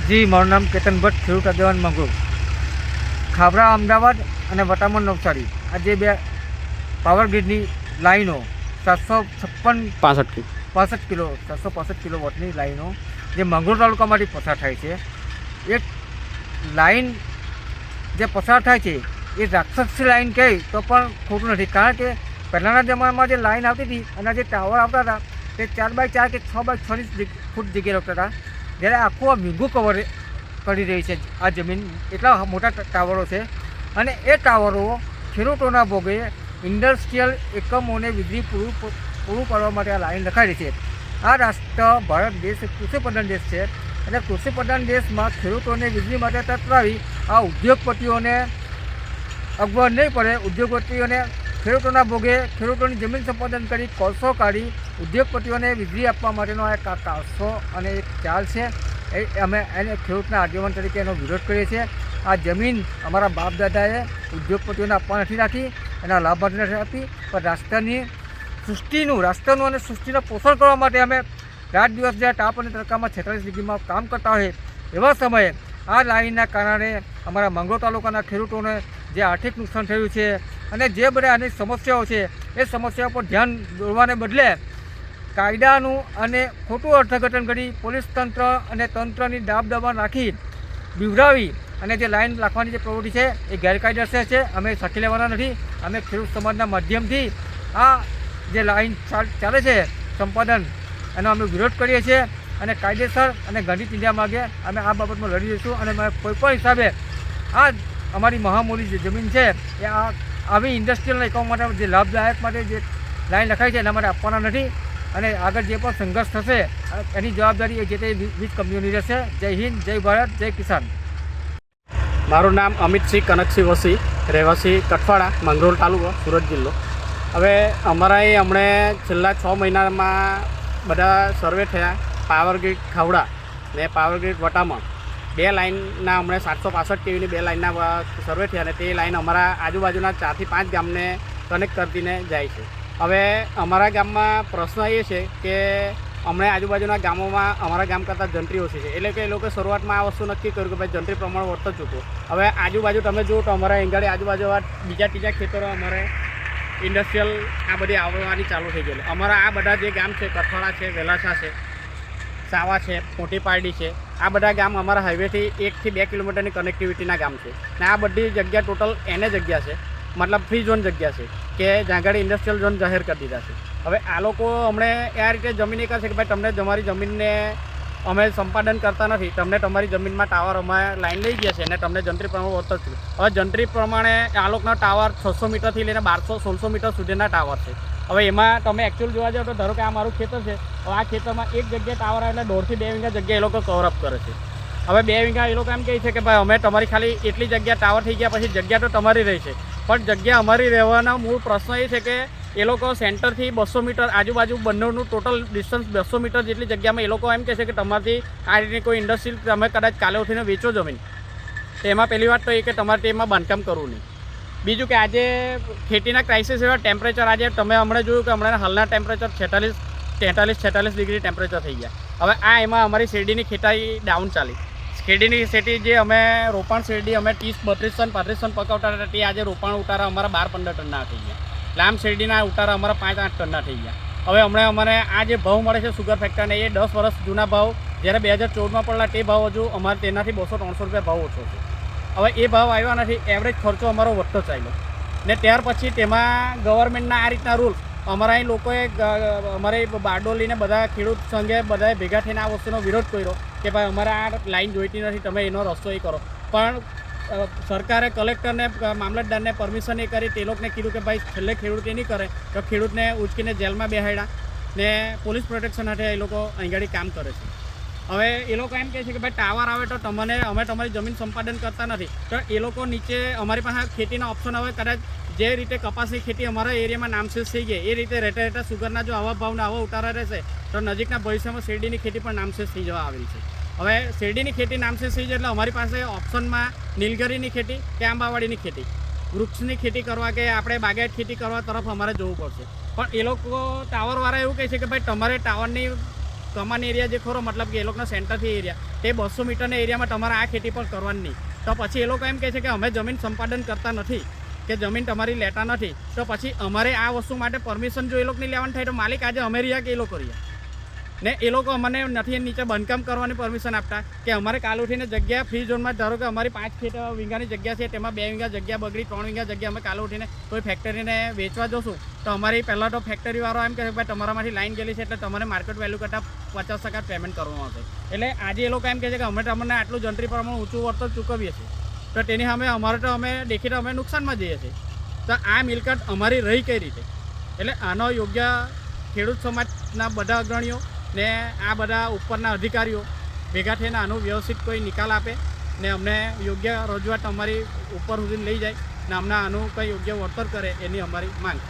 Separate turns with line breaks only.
જી, મારું નામ કેતન ભટ્ટ, ખેડૂત આગેવાન મંગળુર. ખાબરા અમદાવાદ અને વટામણ નવસારી આ જે બે પાવર ગ્રીડની લાઈનો 765 કિલો વોટની લાઈનો જે મંગળુર તાલુકામાંથી પસાર થાય છે. એક લાઈન જે પસાર થાય છે એ રાક્ષસી લાઈન કહે તો પણ ખોટું નથી, કારણ કે પહેલાંના જમાનામાં જે લાઈન આવતી હતી અને જે ટાવર આવતા હતા તે 4x4 કે 6x6 ફૂટ જગ્યાએ આવતા હતા. જ્યારે આખું આ વીંગું કવર કરી રહી છે આ જમીન, એટલા મોટા ટાવરો છે. અને એ ટાવરો ખેડૂતોના ભોગે ઇન્ડસ્ટ્રીયલ એકમોને વીજળી પૂરું પાડવા માટે આ લાઈન રખાયેલી છે. આ રાષ્ટ્ર ભારત દેશ કૃષિપ્રધાન દેશ છે, અને કૃષિપ્રધાન દેશમાં ખેડૂતોને વીજળી માટે તત્વાવી આ ઉદ્યોગપતિઓને અગવડ નહીં પડે. ઉદ્યોગપતિઓને ખેડૂતોના ભોગે ખેડૂતોની જમીન સંપાદન કરી કોલસો કાઢી ઉદ્યોગપતિઓને વીજળી આપવા માટેનો એક કાલસો અને એક ચાલ છે. અમે એને ખેડૂતના આગેવાન તરીકે એનો વિરોધ કરીએ છીએ. આ જમીન અમારા બાપ દાદાએ ઉદ્યોગપતિઓને આપવા નથી રાખી, એના લાભ માટે નથી આપી, પણ રાષ્ટ્રનું અને સૃષ્ટિનું પોષણ કરવા માટે અમે રાત દિવસ જ્યારે તાપ અને તડકામાં 46 ડિગ્રીમાં કામ કરતા હોય એવા સમયે આ લાઈનના કારણે અમારા મંગળુર તાલુકાના ખેડૂતોને જે આર્થિક નુકસાન થયું છે અને જે બધા અનેક સમસ્યાઓ છે એ સમસ્યાઓ પર ધ્યાન દોરવાને બદલે કાયદાનું અને ખોટું અર્થઘટન કરી પોલીસ તંત્ર અને તંત્રની દાબદબાણ રાખી બીવડાવી અને જે લાઈન રાખવાની જે પ્રવૃત્તિ છે એ ગેરકાયદેસર છે. અમે સાખી લેવાના નથી. અમે ખેડૂત સમાજના માધ્યમથી આ જે લાઈન ચાલે છે સંપાદન એનો અમે વિરોધ કરીએ છીએ, અને કાયદેસર અને ગાંધી ચિંધ્યા માગે અમે આ બાબતમાં લડી દઈશું. અને કોઈપણ હિસાબે આ અમારી મહામૂલી જે જમીન છે એ આવી ઇન્ડસ્ટ્રીયલ એકમો માટે જે લાભદાયક માટે જે લાઈન લખાઈ છે એના માટે આપવાના નથી. અને આગળ જે પણ સંઘર્ષ થશે એની જવાબદારી એ જે તે વીજ કંપનીઓની રહેશે. જય હિન્દ, જય ભારત, જય કિસાન.
મારું નામ અમિતસિંહ કનકસિંહ વસી, રહેવાસી કઠવાડા, મંગળુર તાલુકો, સુરત જિલ્લો. હવે અમારા અહીં હમણે છેલ્લા 6 મહિનામાં બધા સર્વે થયા. પાવર ગ્રીડ ખાવડા ને પાવર ગ્રીડ વટામણ, બે લાઇનના હમણાં 765 કેવીની બે લાઇનના સર્વે થયા, અને તે લાઇન અમારા આજુબાજુના 4 થી 5 ગામને કનેક્ટ કરતીને જાય છે. હવે અમારા ગામમાં પ્રશ્ન એ છે કે હમણાં આજુબાજુના ગામોમાં અમારા ગામ કરતાં જંત્રી ઓછી છે, એટલે કે એ લોકોએ શરૂઆતમાં આ વસ્તુ નક્કી કર્યું કે ભાઈ જંત્રી પ્રમાણ વધતો ચૂકવો. હવે આજુબાજુ તમે જુઓ તો અમારા એંગાડી આજુબાજુ બીજા ત્રીજા ખેતરો અમારે ઇન્ડસ્ટ્રીયલ આ બધી આવવાની ચાલુ થઈ ગયેલી. અમારા આ બધા જે ગામ છે, કઠવાડા છે, વેલાસા છે, સાવા છે, મોટી પારડી છે, આ બધા ગામ અમારા હાઈવેથી 1 થી 2 કિલોમીટરની કનેક્ટિવિટીના ગામ છે. ને આ બધી જગ્યા ટોટલ એને જગ્યા છે, મતલબ ફ્રી ઝોન જગ્યા છે કે જ્યાં આગળ ઇન્ડસ્ટ્રીયલ ઝોન જાહેર કરી દીધા છે. હવે આ લોકો હમણે આ રીતે જમીન એ કરશે કે ભાઈ તમને તમારી જમીનને અમે સંપાદન કરતા નથી, તમને તમારી જમીનમાં ટાવર અમે લાઈન લઈ ગયા છે અને તમને જંત્રી પ્રમાણે વર્તન છે. હવે જંત્રી પ્રમાણે આ લોકોના ટાવર 600 મીટરથી લઈને 1200-1600 મીટર સુધીના ટાવર છે. હવે એમાં તમે એકચ્યુઅલ જોવા જાઓ તો ધારો કે આ મારું ખેતર છે, હવે આ ખેતરમાં એક જગ્યાએ ટાવર આવે એટલે 1.5 થી 2 વીઘા જગ્યાએ એ લોકો કવરઅપ કરે છે. હવે 2 વીઘા એ લોકો એમ કહે છે કે ભાઈ અમે તમારી ખાલી એટલી જગ્યા ટાવર થઈ ગયા પછી જગ્યા તો તમારી રહી છે, પણ જગ્યા અમારી રહેવાના મૂળ પ્રશ્ન એ છે કે એ લોકો સેન્ટરથી 200 મીટર આજુબાજુ બંનેનું ટોટલ ડિસ્ટન્સ 200 મીટર જેટલી જગ્યામાં એ લોકો એમ કહે છે કે તમારથી આ રીતની કોઈ ઇન્ડસ્ટ્રી તમે કદાચ કાલે ઉઠીને વેચો જમીન, તો એમાં પહેલી વાત તો એ કે તમારે તેમાં બાંધકામ કરવું નહીં. બીજું કે આજે ખેતીના ક્રાઇસિસ એવા ટેમ્પરેચર આજે તમે હમણાં જોયું કે હમણાં હાલના ટેમ્પરેચર 46 ડિગ્રી ટેમ્પરેચર થઈ ગયા. હવે આ એમાં અમારી શેરડીની ખેતી ડાઉન ચાલી. શેરડીની ખેતી જે અમે રોપાણ શેરડી અમે 30, 32 ટન 35 ટન પકાવતા હતા તે આજે રોપાણ ઉતારા અમારા 12-15 ટનના થઈ ગયા. લાંબ શેરડીના ઉતારા અમારા 5-8 ટનના થઈ ગયા. હવે હમણાં અમારે આ જે ભાવ મળે છે સુગર ફેક્ટરને એ 10 વર્ષ જૂના ભાવ જ્યારે 2014માં પડેલા તે ભાવ હજુ અમારે તેનાથી 200-300 રૂપિયા ભાવ ઓછો છે. હવે એ ભાવ આવ્યા નથી, એવરેજ ખર્ચો અમારો વધતો ચાલ્યો ને ત્યાર પછી તેમાં ગવર્મેન્ટના આ રીતના રૂલ્સ અમારા અહીં લોકોએ અમારે બારડોલીને બધા ખેડૂત સંઘે બધાએ ભેગા થઈને આ વસ્તુનો વિરોધ કર્યો કે ભાઈ અમારે આ લાઈન જોઈતી નથી, તમે એનો રસ્તો એ કરો. પણ સરકારે કલેક્ટરને મામલતદારને પરમિશન એ કરી તે લોકોને કીધું કે ભાઈ છેલ્લે ખેડૂત એ નહીં કરે તો ખેડૂતને ઉચકીને જેલમાં બેહાડ્યા ને પોલીસ પ્રોટેક્શન સાથે એ લોકો અહીં કામ કરે છે. હવે એ લોકો એમ કહે છે કે ભાઈ ટાવર આવે તો અમે તમારી જમીન સંપાદન કરતા નથી, તો એ લોકો નીચે અમારી પાસે ખેતીના ઓપ્શન હવે કદાચ જે રીતે કપાસની ખેતી અમારા એરિયામાં નામશેષ થઈ ગઈ એ રીતે રહેતા સુગરના જો આવા ભાવના આવા ઉતારા રહેશે તો નજીકના ભવિષ્યમાં શેરડીની ખેતી પણ નામશેષ થઈ જવા આવી છે. હવે શેરડીની ખેતી નામશેષ થઈ જાય એટલે અમારી પાસે ઓપ્શનમાં નીલગીરીની ખેતી કે આંબાવાડીની ખેતી, વૃક્ષની ખેતી કરવા કે આપણે બાગાયત ખેતી કરવા તરફ અમારે જવું પડશે. પણ એ લોકો ટાવરવાળા એવું કહે છે કે ભાઈ તમારે ટાવરની કમાન એરિયા જે ખરો મતલબ કે એ લોકોના સેન્ટરથી એરિયા તે 200 મીટરના એરિયામાં તમારે આ ખેતી પણ કરવાની નહીં. તો પછી એ લોકો એમ કહે છે કે અમે જમીન સંપાદન કરતા નથી કે જમીન તમારી લેતા નથી. તો પછી અમારે આ વસ્તુ માટે પરમિશન જો એ લોકોની લેવાની થાય તો માલિક આજે અમે રહ્યા કે એ લોકો રહ્યા ને એ લોકો અમને નથી નીચે બાંધકામ કરવાની પરમિશન આપતા કે અમારે કાલ ઉઠીને જગ્યા ફ્રી ઝોનમાં ધારો કે અમારી 5 વીઘાની જગ્યા છે તેમાં 2 વીઘા જગ્યા બગડી 3 વીઘા જગ્યા અમે કાલ ઉઠીને કોઈ ફેક્ટરીને વેચવા જશું તો અમારી પહેલાં તો ફેક્ટરીવાળો એમ કહે કે ભાઈ તમારામાંથી લાઈન ગયેલી છે એટલે તમારે માર્કેટ વેલ્યુ કરતાં 50% પેમેન્ટ કરવામાં આવશે. એટલે આજે એ લોકો એમ કહે છે કે અમે તમને આટલું જંત્રી પ્રમાણે ઊંચું વળતર ચૂકવીએ છીએ તો તેની સામે અમારે તો અમે દેખીને અમે નુકસાનમાં જઈએ છીએ. તો આ મિલકત અમારી રહી કઈ રીતે? એટલે આનો યોગ્ય ખેડૂત સમાજના બધા અગ્રણીઓ ને આ બધા ઉપરના અધિકારીઓ ભેગા થઈને આનો વ્યવસ્થિત કોઈ નિકાલ આપે ને અમને યોગ્ય રજૂઆત અમારી ઉપર સુધી લઈ જાય ને અમને આનું કંઈ યોગ્ય વળતર કરે એની અમારી માંગ.